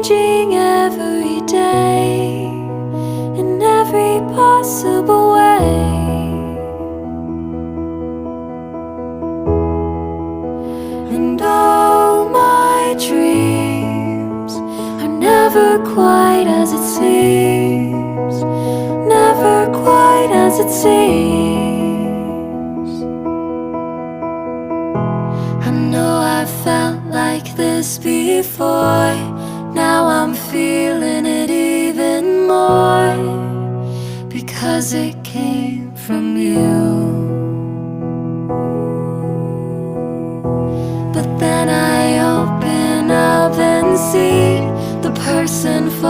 changing every day in every possible way. And all my dreams are never quite as it seems, never quite as it seems. I know I felt like this before, now I'm feeling it even more, because it came from you. But then I open up and see the person for